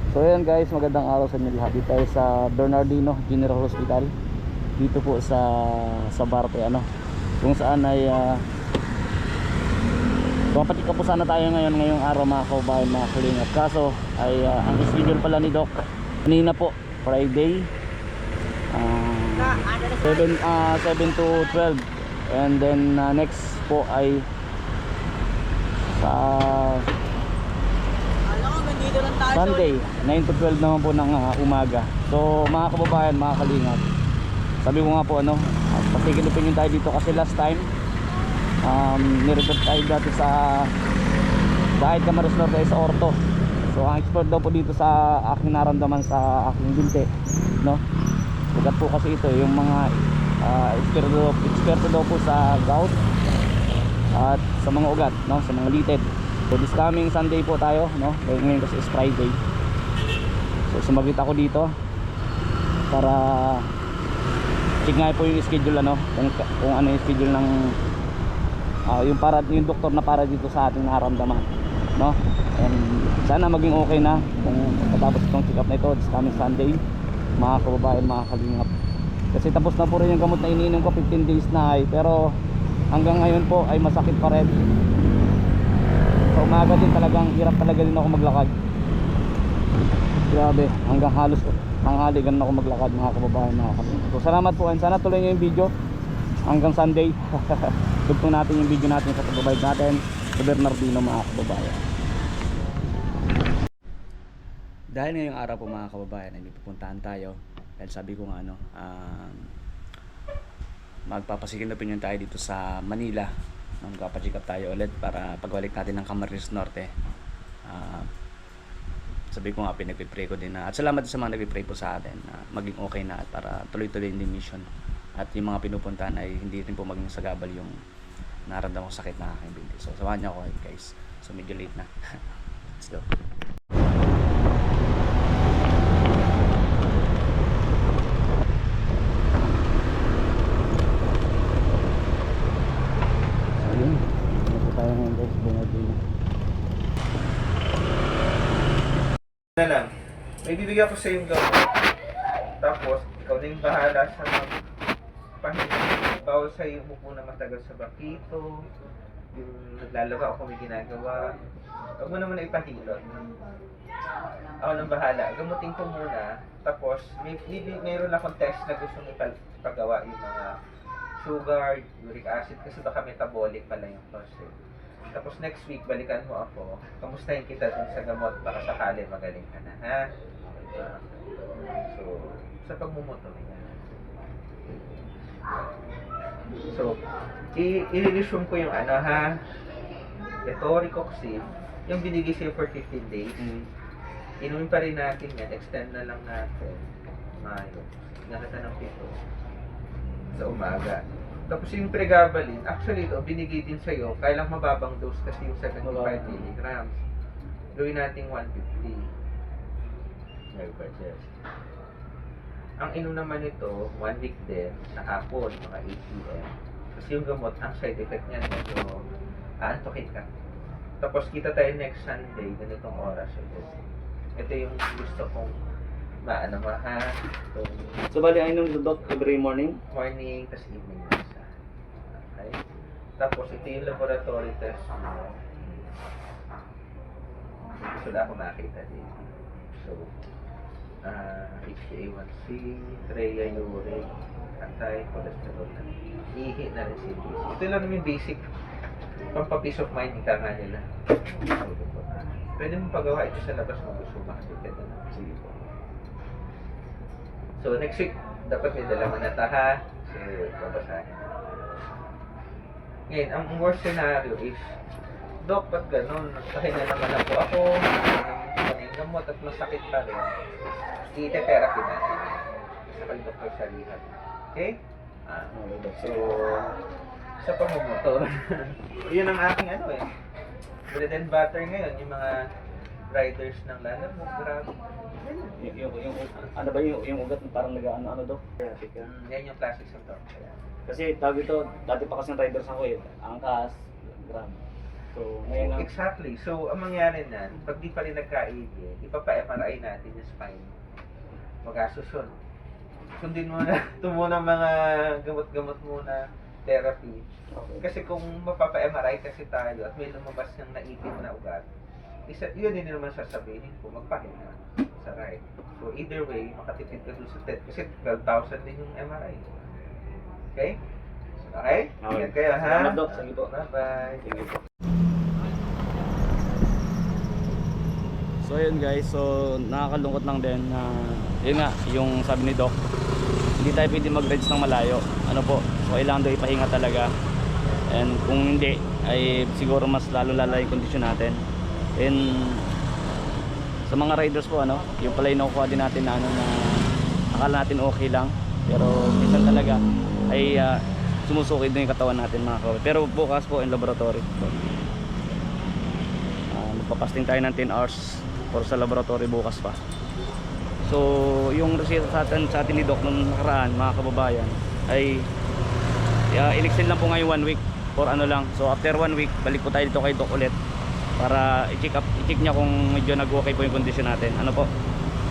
So ayan guys, magandang araw sa inyo lahat. Dito tayo sa Bernardino General Hospital. Dito po sa Barte ano. Kung saan ay papatika po sana tayo ngayong araw mga kaubayan, mga kalingap. Kaso ay ang schedule pala ni Doc kanina po, Friday 7 to 12. And then next po ay sa Sunday 9 to 12 naman po ng umaga. So mga kababayan, mga kalingap, sabi ko nga po ano, patigilipin tayo dito kasi last time nirepeat tayo dati sa dahil Camarines Norte sa Orto. So ang expert daw po dito sa aking naramdaman sa aking binti, no? Ugat po kasi ito yung mga eksperto daw po sa gout at sa mga ugat, no? Sa mga litid. So this coming Sunday po tayo, no? Ngayon kasi is Friday. So sumagit ako dito para check nga po yung schedule ano, kung ano yung schedule ng yung doktor na para dito sa ating naramdaman, no? And sana maging okay na kung matapos itong check up na ito this coming Sunday, mga kababayan, mga kalingap. Kasi tapos na po rin yung gamot na iniinom ko, 15 days na ay, pero hanggang ngayon po ay masakit pa rin. Sa umaga din talagang hirap talaga din ako maglakad. Grabe, hanggang halos tanghali ganun ako maglakad, mga kababayan, mga kalingap. So salamat po, and sana tuloy nyo yung video hanggang Sunday. Tugtong natin yung video natin sa pag-provide natin sa Bernardino, mga kababayan. Dahil ngayong araw po mga kababayan ay may pupuntahan tayo. Dahil sabi ko nga ano, magpapasigil opinion tayo dito sa Manila. Magpapacheck up tayo ulit para pagbalik natin ng Camarines Norte. Sabi ko nga, pinagpipray ko din na, at salamat sa mga nagpipray po sa atin na maging okay na at para tuloy-tuloy yung mission. At yung mga pinupuntahan ay hindi rin po maging sagabal yung naramdaman ko sakit na aking binti. So samahan niyo ako guys. So medyo late na. Let's go. So yun, ito tayo ngayon guys, Bernardino. Na lang, may bibigyan ko sa yung gamot. Tapos, ikaw din bahala sa pahinga. Bawal sa iyo umupo na matagal sa bakito, yung naglalaba ako may ginagawa. Huwag mo naman na ipahilot. Ako nang bahala. Gamutin ko muna. Tapos, mayroon akong test na gusto mo ipagawa yung mga sugar, uric acid, kasi baka metabolic pala yung process. Tapos next week, balikan mo ako. Kamustahin kita dun sa gamot, baka sakali magaling ka na, ha? So, sa pagmumoto niya. So, i-resume ko yung ano, ha? Ito, Ricoxib, yung binigay sa'yo for 15 days. Inumin pa rin natin yan, extend na lang natin. Mayo. Nakita ng 7 sa umaga. Tapos yung pregabalin, actually ito, binigay din sa'yo, kaya lang mababang dose kasi yung 75 mg. Gawin natin 150. Ang inom naman ito, 1 week din, sa hapon, mga 8 p.m. Kasi yung gamot, ang side effect niyan, medyo aantokin ka. Tapos kita tayo next Sunday, ganitong oras. Ito yung gusto kong maano mo, ha? So bali ay nung Doc every morning? Morning, tas evening na isa. Okay? Tapos ito yung laboratory test mo. Gusto na ako makita dito. So, HbA1c, Treya uric, anti-cholesterol na. Ihi na rin CBC. Ito lang naman basic pampa-peace of mind ika nga nila. Pwede mo pagawa ito sa labas kung gusto makakita na. Sige po. So next week, dapat may dalaman na taha. So, babasahin. Ngayon, ang worst scenario is, Dok, ba't ganun? Nagpahinga naman na po ako, ng gamot at masakit pa rin. I-therapy natin. Sa kay-doktor sa rehab. Okay? So, sa pamumutor. Yun ang aking ano eh. Bread and butter ngayon, yung mga riders ng Lalamove, grabe. Yung ano ba yung ugat parang nag-ano Doc? Yan yung classic symptom. Kasi tawag ito, dati pa kasi ng riders ako eh, angkas, grabe. So, ngayon lang. Exactly. So, ang mangyari na, pag di pa rin nagka-AD, ipapa-MRI natin yung spine. Magastos yun. Sundin mo na, ito muna mga gamot-gamot muna, therapy. Kasi kung mapapa-MRI kasi tayo at may lumabas ng naipit na ugat, yun din naman sasabihin ko, magpahinga sa right. So, either way, makatipid ka doon sa TED kasi 12,000 din yung MRI. Okay? Okay? Ingat kayo, ha? Salamat, Doc. Sige po. Bye-bye. Sige po. So yun guys, so nakakalungkot lang din na yun nga, yung sabi ni Doc, hindi tayo pwede mag-rides ng malayo. Ano po, so kailangan daw ipahinga talaga. And kung hindi, ay siguro mas lalo lalala yung kondisyon natin. And sa mga riders po, ano, yung pala yung nakukuha din natin na ano, na akala natin okay lang, pero minsan talaga ay sumusukid din yung katawan natin mga kawal. Pero bukas po in laboratory. So, magpapasting tayo ng 10 hours or sa laboratory bukas pa. So yung reseta sa atin ni Doc nung nakaraan mga kababayan ay in-extend lang po ngayon 1 week or ano lang. So after 1 week balik po tayo dito kay Doc ulit para i-check niya kung medyo nag-okay po yung kondisyon natin. Ano po.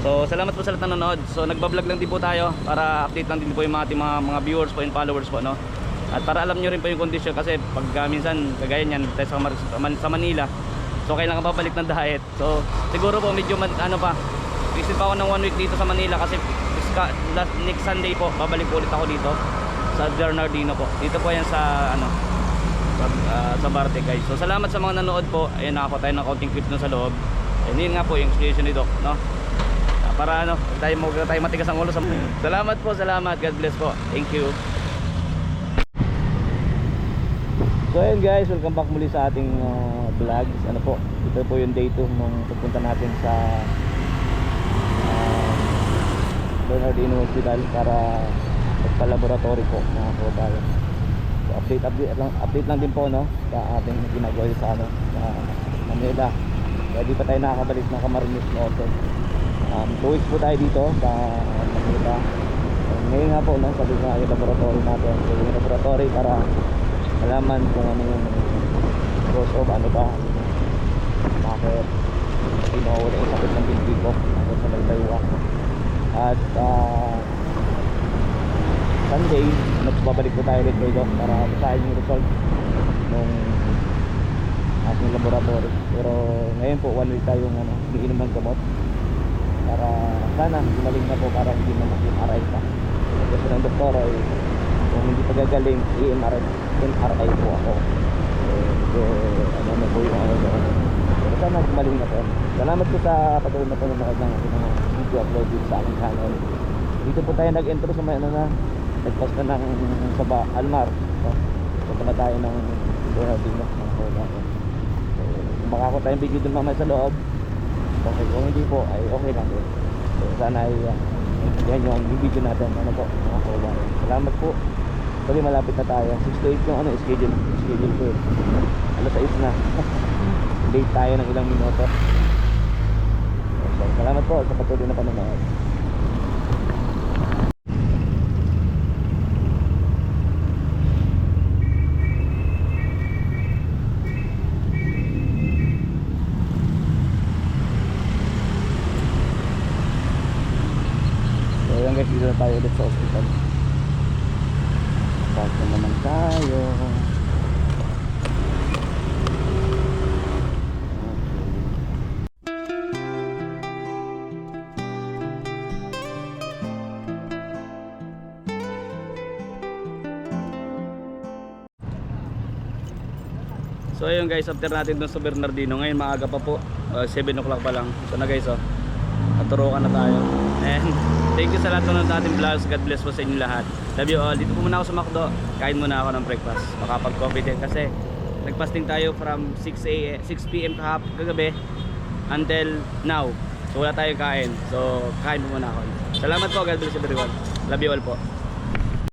So salamat po sa lahat ng nanonood. So nagba-vlog lang din po tayo para update lang din po yung mga viewers po and followers po, no. At para alam niyo rin po yung kondisyon kasi pag minsan kagaya niyan tayo sa Manila. So kailangan babalik ng diet. So siguro po medyo ano pa. Visit pa ako ng 1 week dito sa Manila kasi next Sunday po babalik ulit ako dito sa Bernardino po. Dito po yan sa ano sa Barte guys. So salamat sa mga nanood po. Ayun, nakakuha tayo ng counting clip dun sa loob. And yun nga po yung explanation ni Doc, no? Para ano, tayo matigas ang ulo sa Salamat po, salamat. God bless po. Thank you. So ayun guys, welcome back muli sa ating vlogs. Ano po, ito po yung day 2 nung pagpunta natin sa Bernardino Hospital para magpa-laboratory po mga kababayan. So update lang din po, no, sa ating ginagawa sa ano, sa Manila. Kaya di pa tayo nakakabalik ng Camarines Norte. 2 weeks po tayo dito sa Manila. Ngayon nga po, no, sabi ko nga yung laboratory natin. So yung laboratory para malaman kung ano yung cause of ano ba, bakit pinawala yung sakit ng dibdib ko sa nagtayuan. At Sunday babalik po tayo ulit kayo para basahin yung result ng ating laboratory. Pero ngayon po 1 week tayong iinom ng gamot para sana gumaling na po para hindi na mag-MRI pa. Kasi ng doktor ay kung hindi pa gagaling MRI po ako. So ano na po yung ano doon. Pero sana gumaling na po. Salamat po sa patuloy na panonood ng ating mga video upload dito sa aking channel. Dito po tayo nag-intro sa may ano na nagpas na ng Saba Almar. So punta na tayo ng Bernardino ng Hoda. So makako tayong video dun mamaya sa loob. Okay, kung hindi po ay okay lang din. So sana ay yan yung video natin. Ano po mga kababayan. Salamat po. Kasi malapit na tayo. 6 to 8 yung ano, schedule ko. Alas 6 na. Late tayo ng ilang minuto. So, salamat po sa patuloy na panonood. So yan guys, dito na tayo ulit sa hospital. Park na naman tayo. So ayun guys, after natin dun sa Bernardino, ngayon maaga pa po, 7 o'clock pa lang. So na guys, naturukan na tayo. And thank you sa lahat ng ating vlogs. God bless po sa inyo lahat. Love you all. Dito po muna ako sa McDo. Kain muna ako ng breakfast. Makapag-coffee din kasi nagpasting tayo from 6 PM kagabi until now. So wala tayong kain. So kain po muna ako. Salamat po. God bless everyone. Love you all po.